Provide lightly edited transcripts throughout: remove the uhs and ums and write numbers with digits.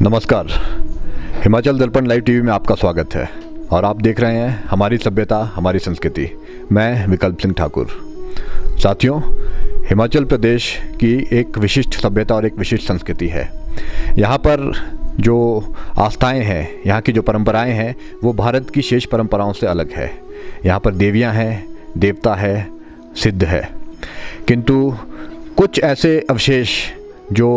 नमस्कार। हिमाचल दर्पण live TV में आपका स्वागत है और आप देख रहे हैं हमारी सभ्यता हमारी संस्कृति। मैं विकल्प सिंह ठाकुर। साथियों, हिमाचल प्रदेश की एक विशिष्ट सभ्यता और एक विशिष्ट संस्कृति है। यहाँ पर जो आस्थाएं हैं, यहाँ की जो परंपराएं हैं, वो भारत की शेष परंपराओं से अलग है। यहाँ पर देवियाँ हैं, देवता है, सिद्ध है, किंतु कुछ ऐसे अवशेष जो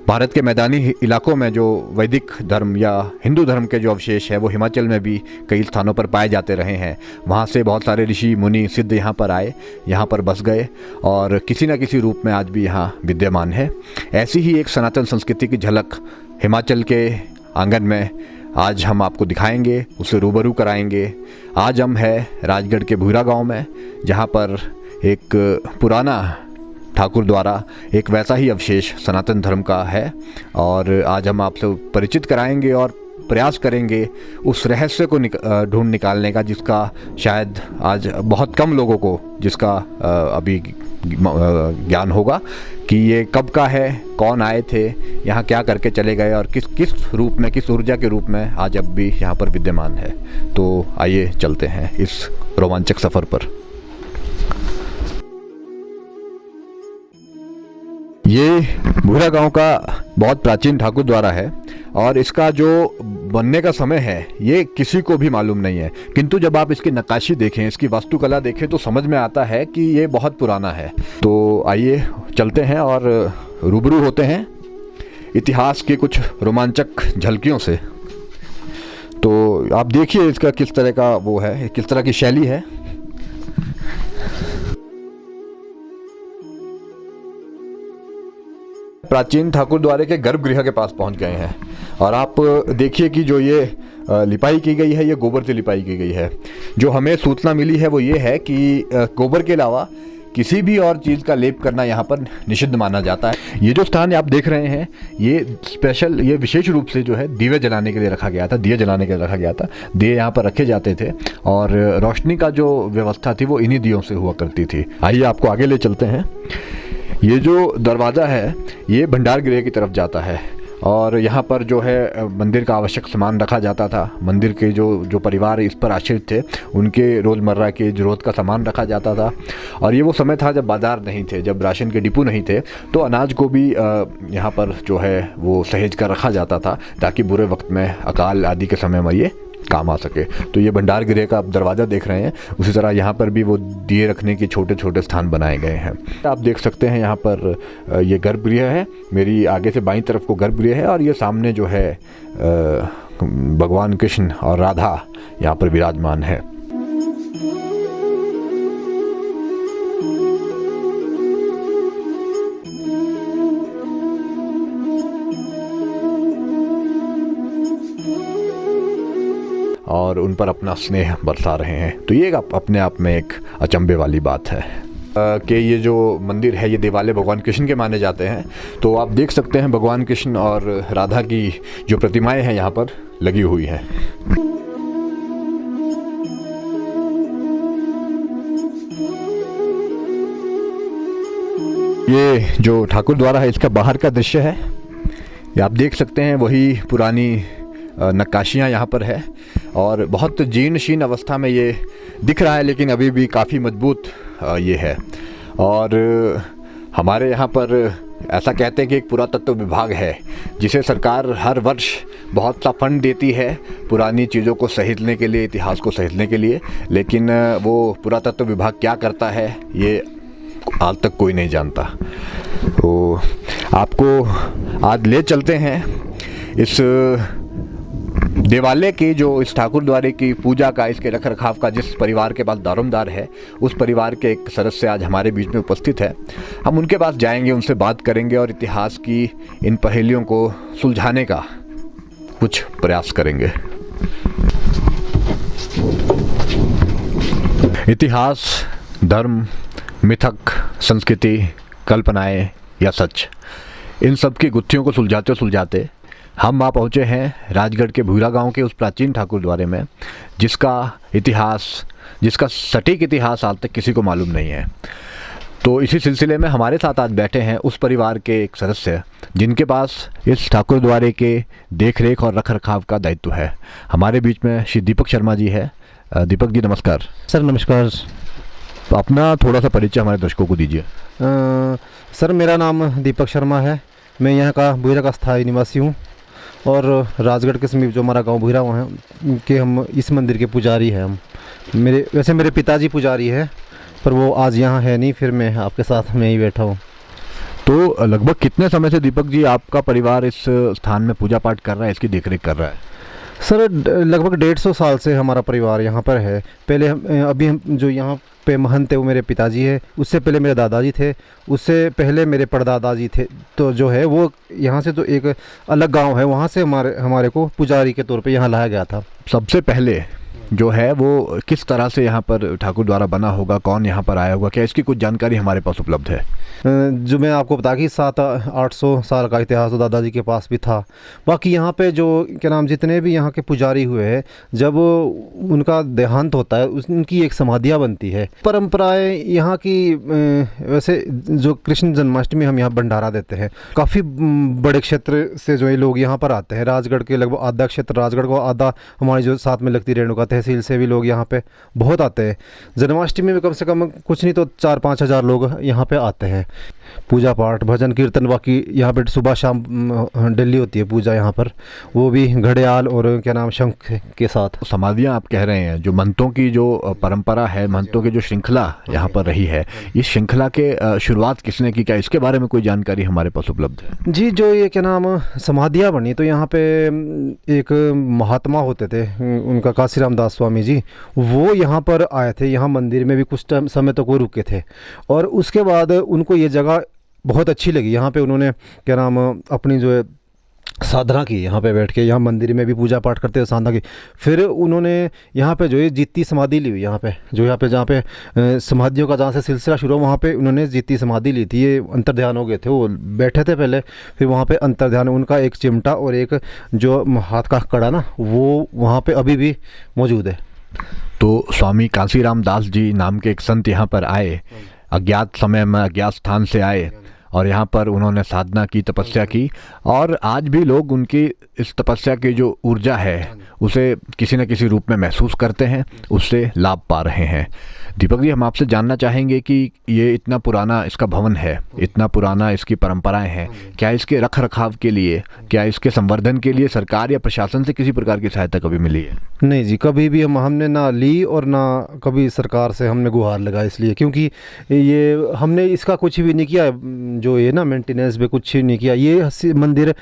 भारत के मैदानी इलाकों में जो वैदिक धर्म या हिंदू धर्म के जो अवशेष है वो हिमाचल में भी कई स्थानों पर पाए जाते रहे हैं। वहाँ से बहुत सारे ऋषि मुनि सिद्ध यहाँ पर आए, यहाँ पर बस गए और किसी न किसी रूप में आज भी यहाँ विद्यमान है। ऐसी ही एक सनातन संस्कृति की झलक हिमाचल के आंगन में आज हम आपको दिखाएंगे, उसे रूबरू कराएंगे। आज हम है राजगढ़ के भूरा गाँव में, जहाँ पर एक पुराना ठाकुर द्वारा एक वैसा ही अवशेष सनातन धर्म का है और आज हम आपसे परिचित कराएंगे और प्रयास करेंगे उस रहस्य को ढूंढ निकालने का, जिसका शायद आज बहुत कम लोगों को जिसका अभी ज्ञान होगा कि ये कब का है, कौन आए थे, यहाँ क्या करके चले गए और किस रूप में, किस ऊर्जा के रूप में आज अब भी यहाँ पर विद्यमान है। तो आइए चलते हैं इस रोमांचक सफ़र पर। ये भूरा गांव का बहुत प्राचीन ठाकुर द्वारा है और इसका जो बनने का समय है ये किसी को भी मालूम नहीं है, किंतु जब आप इसकी नक्काशी देखें, इसकी वास्तुकला देखें तो समझ में आता है कि ये बहुत पुराना है। तो आइए चलते हैं और रूबरू होते हैं इतिहास के कुछ रोमांचक झलकियों से। तो आप देखिए इसका किस तरह का वो है, किस तरह की शैली है। प्राचीन ठाकुर द्वारे के गर्भगृह के पास पहुंच गए हैं और आप देखिए कि जो ये लिपाई की गई है ये गोबर से लिपाई की गई है। जो हमें सूचना मिली है वो ये है कि गोबर के अलावा किसी भी और चीज़ का लेप करना यहाँ पर निषिद्ध माना जाता है। ये जो स्थान आप देख रहे हैं ये स्पेशल, ये विशेष रूप से जो है दिए जलाने के लिए रखा गया था, दिए जलाने के लिए रखा गया था। दिए यहाँ पर रखे जाते थे और रोशनी का जो व्यवस्था थी वो इन्हीं दियों से हुआ करती थी। आइए आपको आगे ले चलते हैं। ये जो दरवाज़ा है ये भंडार गृह की तरफ जाता है और यहाँ पर जो है मंदिर का आवश्यक सामान रखा जाता था। मंदिर के जो परिवार इस पर आश्रित थे उनके रोज़मर्रा की ज़रूरत का सामान रखा जाता था। और ये वो समय था जब बाज़ार नहीं थे, जब राशन के डिपो नहीं थे, तो अनाज को भी यहाँ पर जो है वो सहेज कर रखा जाता था ताकि बुरे वक्त में, अकाल आदि के समय में ये काम आ सके। तो ये भंडार गृह का आप दरवाज़ा देख रहे हैं, उसी तरह यहाँ पर भी वो दिए रखने के छोटे छोटे स्थान बनाए गए हैं। आप देख सकते हैं यहाँ पर ये गर्भगृह है, मेरी आगे से बाईं तरफ को गर्भगृह है और ये सामने जो है भगवान कृष्ण और राधा यहाँ पर विराजमान है। और उन पर अपना स्नेह बरसा रहे हैं। तो ये अपने आप में एक अचंभे वाली बात है कि ये जो मंदिर है ये देवालय भगवान कृष्ण के माने जाते हैं। तो आप देख सकते हैं भगवान कृष्ण और राधा की जो प्रतिमाएं हैं यहाँ पर लगी हुई हैं। ये जो ठाकुर द्वारा है इसका बाहर का दृश्य है, ये आप देख सकते हैं। वही पुरानी नक्काशियाँ यहाँ पर है और बहुत जीर्ण शीर्ण अवस्था में ये दिख रहा है, लेकिन अभी भी काफ़ी मजबूत ये है। और हमारे यहाँ पर ऐसा कहते हैं कि एक पुरातत्व विभाग है जिसे सरकार हर वर्ष बहुत सा फंड देती है पुरानी चीज़ों को सहेजने के लिए, इतिहास को सहेजने के लिए, लेकिन वो पुरातत्व विभाग क्या करता है ये आज तक कोई नहीं जानता। तो आपको आज ले चलते हैं इस देवालय की, जो इस ठाकुर द्वारे की पूजा का, इसके रख रखाव का जिस परिवार के पास दारोमदार है, उस परिवार के एक सदस्य आज हमारे बीच में उपस्थित है। हम उनके पास जाएंगे, उनसे बात करेंगे और इतिहास की इन पहेलियों को सुलझाने का कुछ प्रयास करेंगे। इतिहास, धर्म, मिथक, संस्कृति, कल्पनाएं या सच, इन सब की गुत्थियों को सुलझाते सुलझाते हम वहाँ पहुँचे हैं राजगढ़ के भूरा गांव के उस प्राचीन ठाकुर द्वारे में, जिसका इतिहास, जिसका सटीक इतिहास आज तक किसी को मालूम नहीं है। तो इसी सिलसिले में हमारे साथ आज बैठे हैं उस परिवार के एक सदस्य जिनके पास इस ठाकुर द्वारे के देख रेख और रख रखाव का दायित्व है। हमारे बीच में श्री दीपक शर्मा जी है। दीपक जी नमस्कार। सर नमस्कार। तो अपना थोड़ा सा परिचय हमारे दर्शकों को दीजिए। सर मेरा नाम दीपक शर्मा है। मैं यहाँ का बुहिरा का स्थायी निवासी हूँ और राजगढ़ के समीप जो हमारा गांव बुहिरा वहाँ है कि हम इस मंदिर के पुजारी हैं। हम मेरे पिताजी पुजारी है पर वो आज यहाँ है नहीं, फिर मैं आपके साथ में ही बैठा हूँ। तो लगभग कितने समय से दीपक जी आपका परिवार इस स्थान में पूजा पाठ कर रहा है, इसकी देखरेख कर रहा है? सर लगभग 150 साल से हमारा परिवार यहाँ पर है। पहले हम जो यहाँ पे महंत थे वो मेरे पिताजी है, उससे पहले मेरे दादाजी थे, उससे पहले मेरे परदादाजी थे। तो जो है वो यहाँ से तो एक अलग गांव है, वहाँ से हमारे को पुजारी के तौर पे यहाँ लाया गया था। सबसे पहले जो है वो किस तरह से यहाँ पर ठाकुर द्वारा बना होगा, कौन यहाँ पर आया होगा, क्या इसकी कुछ जानकारी हमारे पास उपलब्ध है? जो मैं आपको बता कि 700-800 साल का इतिहास तो दादाजी के पास भी था। बाकी यहाँ पे जो क्या नाम जितने भी यहाँ के पुजारी हुए हैं, जब उनका देहांत होता है उनकी एक समाधियाँ बनती है। परंपराएं यहाँ की वैसे जो कृष्ण जन्माष्टमी हम यहाँ भंडारा देते हैं, काफ़ी बड़े क्षेत्र से जो ये लोग यहाँ पर आते हैं। राजगढ़ के लगभग आधा क्षेत्र राजगढ़ को, आधा हमारी जो साथ में लगती रेणुका तहसील से भी लोग यहाँ पे बहुत आते हैं। जन्माष्टमी में कम से कम कुछ नहीं तो 4-5 हज़ार लोग यहाँ पे आते हैं। पूजा पाठ भजन कीर्तन, बाकी यहाँ पे सुबह शाम डेली होती है पूजा यहाँ पर, वो भी घड़ियाल और क्या नाम शंख के साथ। समाधियाँ आप कह रहे हैं, जो महंतों की जो परंपरा है, महंतों की जो श्रृंखला यहाँ पर रही है, इस श्रृंखला के शुरुआत किसने की, क्या इसके बारे में कोई जानकारी हमारे पास उपलब्ध है? जी, जो ये क्या नाम समाधियाँ बनी तो यहाँ पे एक महात्मा होते थे, उनका काशीराम दास स्वामी जी, वो यहाँ पर आए थे। यहाँ मंदिर में भी कुछ टाइम समय तक वो रुके थे और उसके बाद उनको ये जगह बहुत अच्छी लगी। यहाँ पे उन्होंने क्या नाम अपनी जो है साधना की, यहाँ पे बैठ के, यहाँ मंदिर में भी पूजा पाठ करते हुए साधना की। फिर उन्होंने यहाँ पे जो है जीती समाधि ली हुई, यहाँ पे जो जहाँ पे समाधियों का जहाँ से सिलसिला शुरू हुआ वहाँ पे उन्होंने जीती समाधि ली थी। ये अंतर्ध्यान हो गए थे, वो बैठे थे पहले, फिर वहाँ पे अंतर्ध्यान, उनका एक चिमटा और एक जो हाथ का कड़ा ना, वो वहाँ पे अभी भी मौजूद है। तो स्वामी काशीराम दास जी नाम के एक संत यहाँ पर आए, अज्ञात समय में अज्ञात स्थान से आए और यहाँ पर उन्होंने साधना की, तपस्या की, और आज भी लोग उनकी इस तपस्या की जो ऊर्जा है उसे किसी न किसी रूप में महसूस करते हैं, उससे लाभ पा रहे हैं। दीपक जी, हम आपसे जानना चाहेंगे कि ये इतना पुराना इसका भवन है, इतना पुराना इसकी परंपराएं हैं, क्या इसके रख रखाव के लिए, क्या इसके संवर्धन के लिए सरकार या प्रशासन से किसी प्रकार की सहायता कभी मिली है? नहीं जी, कभी भी हमने ना ली और ना कभी सरकार से हमने गुहार लगा, इसलिए क्योंकि ये हमने इसका कुछ भी नहीं किया, जो ये ना मेंटेनेंस पे कुछ नहीं किया। ये मंदिर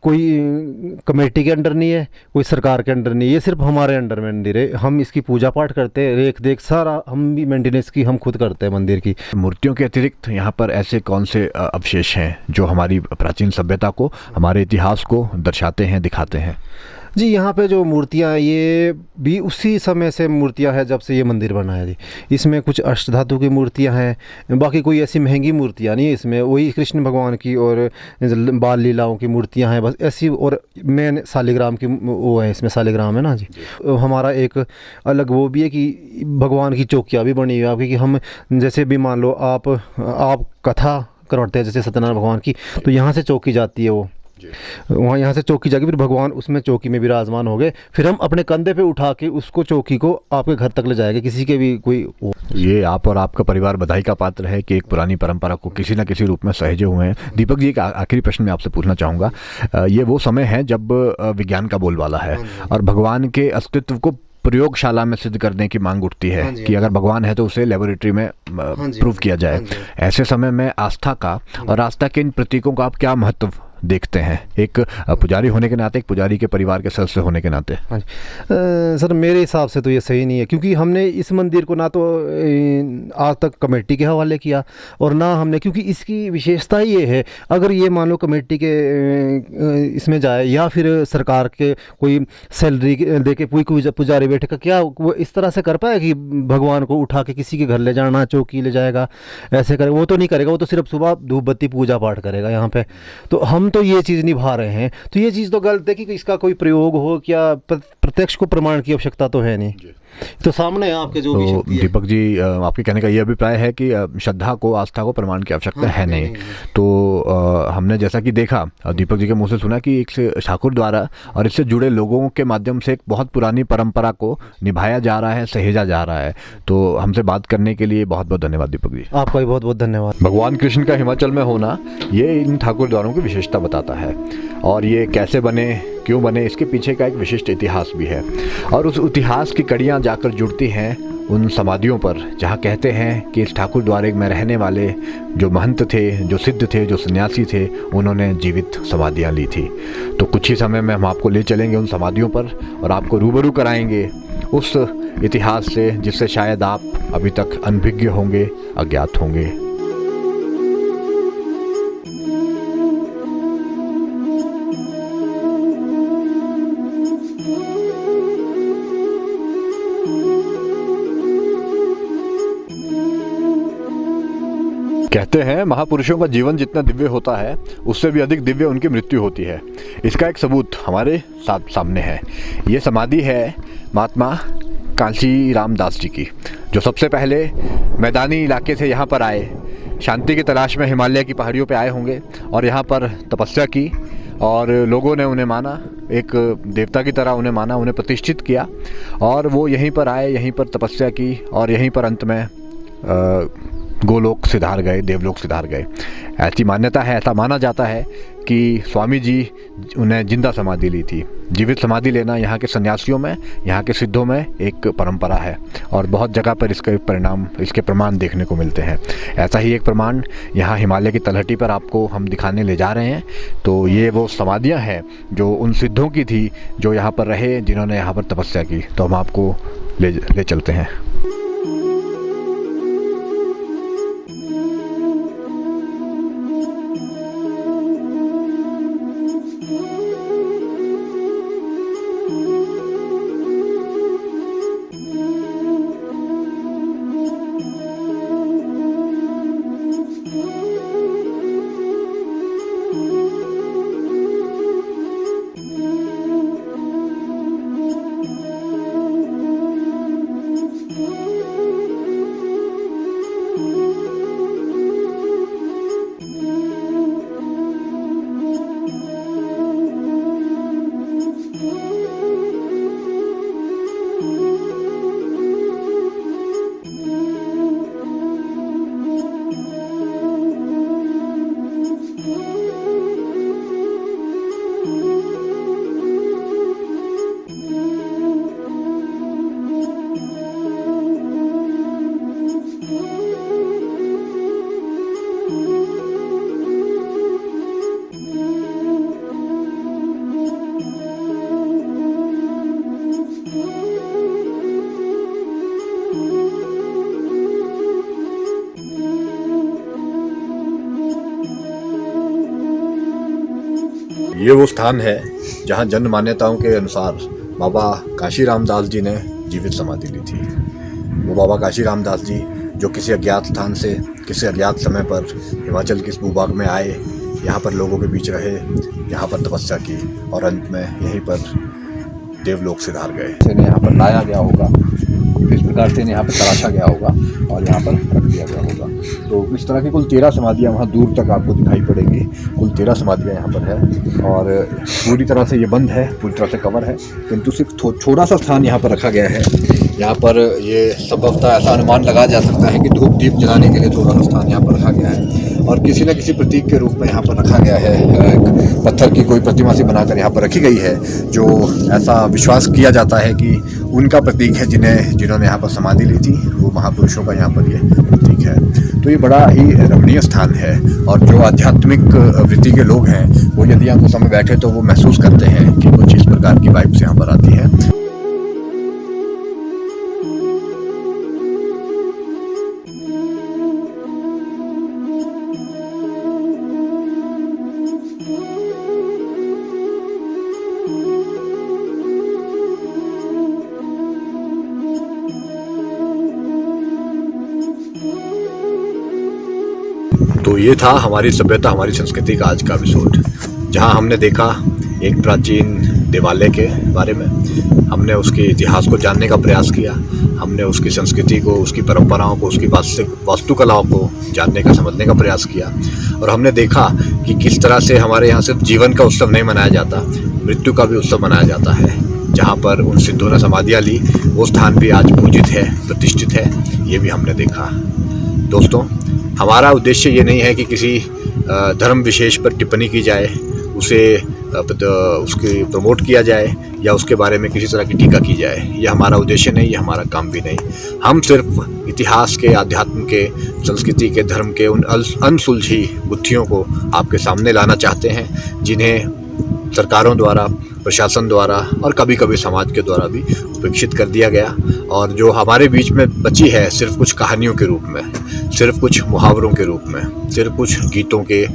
कोई कमेटी के अंडर नहीं है, कोई सरकार के अंडर नहीं है, ये सिर्फ हमारे अंडर में मंदिर है। हम इसकी पूजा पाठ करते हैं, रेख देख सारा हम भी मेंटेनेंस की हम खुद करते हैं मंदिर की। मूर्तियों के अतिरिक्त यहाँ पर ऐसे कौन से अवशेष हैं जो हमारी प्राचीन सभ्यता को, हमारे इतिहास को दर्शाते हैं, दिखाते हैं? जी, यहाँ पे जो मूर्तियाँ हैं ये भी उसी समय से मूर्तियाँ हैं जब से ये मंदिर बना है जी। इसमें कुछ अष्टधातु की मूर्तियाँ हैं, बाकी कोई ऐसी महंगी मूर्तियाँ नहीं है इसमें। वही कृष्ण भगवान की और बाल लीलाओं की मूर्तियाँ हैं बस ऐसी, और मेन शालिग्राम की वो है, इसमें शालिग्राम है ना जी। हमारा एक अलग वो भी है कि भगवान की चौकियाँ भी बनी हुई है आपकी, कि हम जैसे भी मान लो आप कथा करवाते हैं जैसे सत्यनारायण भगवान की, तो यहाँ से चौकी जाती है, वो वहाँ यहाँ से चौकी जाके फिर भगवान उसमें चौकी में विराजमान हो गए, फिर हम अपने कंधे पे उठा के उसको चौकी को आपके घर तक ले जाएंगे, किसी के भी कोई। ये आप और आपका परिवार बधाई का पात्र है कि एक पुरानी परंपरा को किसी न किसी रूप में सहेजे हुए हैं। दीपक जी, एक आखिरी प्रश्न मैं आपसे पूछना चाहूँगा। ये वो समय है जब विज्ञान का बोलबाला है और भगवान के अस्तित्व को प्रयोगशाला में सिद्ध करने की मांग उठती है कि अगर भगवान है तो उसे लेबोरेटरी में प्रूव किया जाए। ऐसे समय में आस्था का और आस्था के इन प्रतीकों का आप क्या महत्व देखते हैं, एक पुजारी होने के नाते, एक पुजारी के परिवार के सदस्य होने के नाते? हाँ जी सर, मेरे हिसाब से तो ये सही नहीं है, क्योंकि हमने इस मंदिर को ना तो आज तक कमेटी के हवाले किया और ना हमने, क्योंकि इसकी विशेषता ही ये है, अगर ये मान लो कमेटी के इसमें जाए या फिर सरकार के कोई सैलरी दे के कोई पुजारी बैठे का, क्या वो इस तरह से कर पाए कि भगवान को उठा के किसी के घर ले जाना, चौकी ले जाएगा, ऐसे करेगा? वो तो नहीं करेगा, वो तो सिर्फ सुबह धूप बत्ती पूजा पाठ करेगा यहाँ पे। तो हम तो ये चीज़ निभा रहे हैं, तो ये चीज़ तो गलत है कि इसका कोई प्रयोग हो, क्या प्रत्यक्ष को प्रमाण की आवश्यकता तो है नहीं। तो सामने आपके जो भी तो शक्ति है। दीपक जी, आपके कहने का ये अभिप्राय है कि श्रद्धा को, आस्था को प्रमाण की आवश्यकता है नहीं। तो हमने जैसा कि देखा और दीपक जी के मुंह से सुना कि एक से ठाकुर द्वारा और इससे जुड़े लोगों के माध्यम से एक बहुत पुरानी परंपरा को निभाया जा रहा है, सहेजा जा रहा है। तो हमसे बात करने के लिए बहुत बहुत धन्यवाद दीपक जी। आपका भी बहुत बहुत धन्यवाद। भगवान कृष्ण का हिमाचल में होना ये इन ठाकुर द्वारों की विशेषता बताता है, और ये कैसे बने, क्यों बने, इसके पीछे का एक विशिष्ट इतिहास भी है। और उस इतिहास की कड़ियाँ जाकर जुड़ती हैं उन समाधियों पर, जहाँ कहते हैं कि इस ठाकुर द्वारे में रहने वाले जो महंत थे, जो सिद्ध थे, जो सन्यासी थे, उन्होंने जीवित समाधियाँ ली थी। तो कुछ ही समय में हम आपको ले चलेंगे उन समाधियों पर और आपको रूबरू कराएंगे उस इतिहास से जिससे शायद आप अभी तक अनभिज्ञ होंगे, अज्ञात होंगे। कहते हैं महापुरुषों का जीवन जितना दिव्य होता है उससे भी अधिक दिव्य उनकी मृत्यु होती है। इसका एक सबूत हमारे सामने है। ये समाधि है महात्मा कांशी रामदास जी की, जो सबसे पहले मैदानी इलाके से यहाँ पर आए, शांति की तलाश में हिमालय की पहाड़ियों पे आए होंगे और यहाँ पर तपस्या की, और लोगों ने उन्हें माना, एक देवता की तरह उन्हें माना, उन्हें प्रतिष्ठित किया, और वो यहीं पर आए, यहीं पर तपस्या की, और यहीं पर अंत में गोलोक सिधार गए, देवलोक सिधार गए। ऐसी मान्यता है, ऐसा माना जाता है कि स्वामी जी उन्हें जिंदा समाधि ली थी। जीवित समाधि लेना यहाँ के सन्यासियों में, यहाँ के सिद्धों में एक परंपरा है, और बहुत जगह पर इसके प्रमाण देखने को मिलते हैं। ऐसा ही एक प्रमाण यहाँ हिमालय की तलहटी पर आपको हम दिखाने ले जा रहे हैं। तो ये वो समाधियाँ हैं जो उन सिद्धों की थी, जो यहाँ पर रहे, जिन्होंने यहाँ पर तपस्या की। तो हम आपको ले चलते हैं। ये वो स्थान है जहाँ जन मान्यताओं के अनुसार बाबा काशी रामदास जी ने जीवित समाधि ली थी। वो बाबा काशी रामदास जी जो किसी अज्ञात स्थान से किसी अज्ञात समय पर हिमाचल के इस भूभाग में आए, यहाँ पर लोगों के बीच रहे, यहाँ पर तपस्या की, और अंत में यहीं पर देवलोक सिधार गए। इन्हें यहाँ पर लाया गया होगा, इस प्रकार से इन्हें यहाँ पर तराशा गया होगा और यहाँ पर रख दिया गया होगा। तो इस तरह की कुल 13 समाधियाँ वहाँ दूर तक आपको दिखाई पड़ेंगी। कुल 13 समाधियाँ यहाँ पर है, और पूरी तरह से ये बंद है, पूरी तरह से कवर है, किंतु सिर्फ छोटा सा स्थान यहाँ पर रखा गया है। यहाँ पर ये संभवतः ऐसा अनुमान लगाया जा सकता है कि धूप दीप जलाने के लिए थोड़ा सा स्थान यहाँ पर रखा गया है, और किसी न किसी प्रतीक के रूप में यहाँ पर रखा गया है। एक पत्थर की कोई प्रतिमा सी बनाकर यहाँ पर रखी गई है, जो ऐसा विश्वास किया जाता है कि उनका प्रतीक है जिन्होंने यहाँ पर समाधि ली थी, वो महापुरुषों का यहाँ पर ये प्रतीक है। तो ये बड़ा ही रमणीय स्थान है, और जो आध्यात्मिक वृत्ति के लोग हैं वो यदि यहाँ कुछ समय बैठे तो वो महसूस करते हैं कि कुछ इस प्रकार की वाइब्स यहाँ पर आती है। तो ये था हमारी सभ्यता, हमारी संस्कृति का आज का एपिसोड, जहाँ हमने देखा एक प्राचीन देवालय के बारे में, हमने उसके इतिहास को जानने का प्रयास किया, हमने उसकी संस्कृति को, उसकी परंपराओं को, उसकी वास्तुकलाओं को जानने का, समझने का प्रयास किया। और हमने देखा कि किस तरह से हमारे यहाँ सिर्फ जीवन का उत्सव नहीं मनाया जाता, मृत्यु का भी उत्सव मनाया जाता है। जहाँ पर उन सिद्धों ने समाधियाँ ली, वो स्थान भी आज पूजित है, प्रतिष्ठित है, ये भी हमने देखा। दोस्तों, हमारा उद्देश्य ये नहीं है कि किसी धर्म विशेष पर टिप्पणी की जाए, उसकी प्रमोट किया जाए या उसके बारे में किसी तरह की टीका की जाए। ये हमारा उद्देश्य नहीं, ये हमारा काम भी नहीं। हम सिर्फ इतिहास के, अध्यात्म के, संस्कृति के, धर्म के उन अनसुलझी गुत्थियों को आपके सामने लाना चाहते हैं, जिन्हें सरकारों द्वारा, प्रशासन द्वारा और कभी कभी समाज के द्वारा भी उपेक्षित कर दिया गया, और जो हमारे बीच में बची है सिर्फ कुछ कहानियों के रूप में, सिर्फ कुछ मुहावरों के रूप में, सिर्फ कुछ गीतों के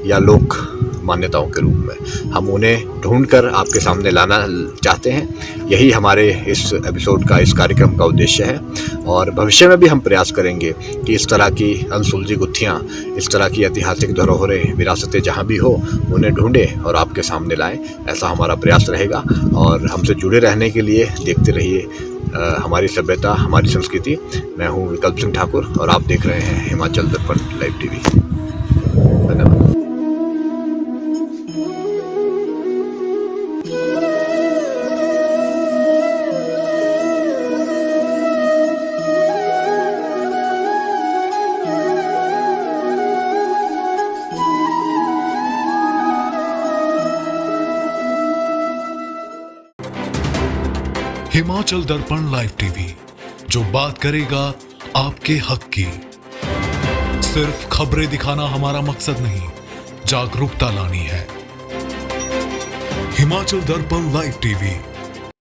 या लोक मान्यताओं के रूप में। हम उन्हें ढूंढकर आपके सामने लाना चाहते हैं। यही हमारे इस एपिसोड का, इस कार्यक्रम का उद्देश्य है। और भविष्य में भी हम प्रयास करेंगे कि इस तरह की अनसुलझी गुत्थियाँ, इस तरह की ऐतिहासिक धरोहरें, विरासतें जहाँ भी हो, उन्हें ढूंढें और आपके सामने लाएं। ऐसा हमारा प्रयास रहेगा। और हमसे जुड़े रहने के लिए देखते रहिए हमारी सभ्यता, हमारी संस्कृति। मैं हूँ विकल्प सिंह ठाकुर और आप देख रहे हैं हिमाचल दर्पण लाइव टीवी। धन्यवाद। हिमाचल दर्पण लाइव टीवी, जो बात करेगा आपके हक की। सिर्फ खबरें दिखाना हमारा मकसद नहीं, जागरूकता लानी है। हिमाचल दर्पण लाइव टीवी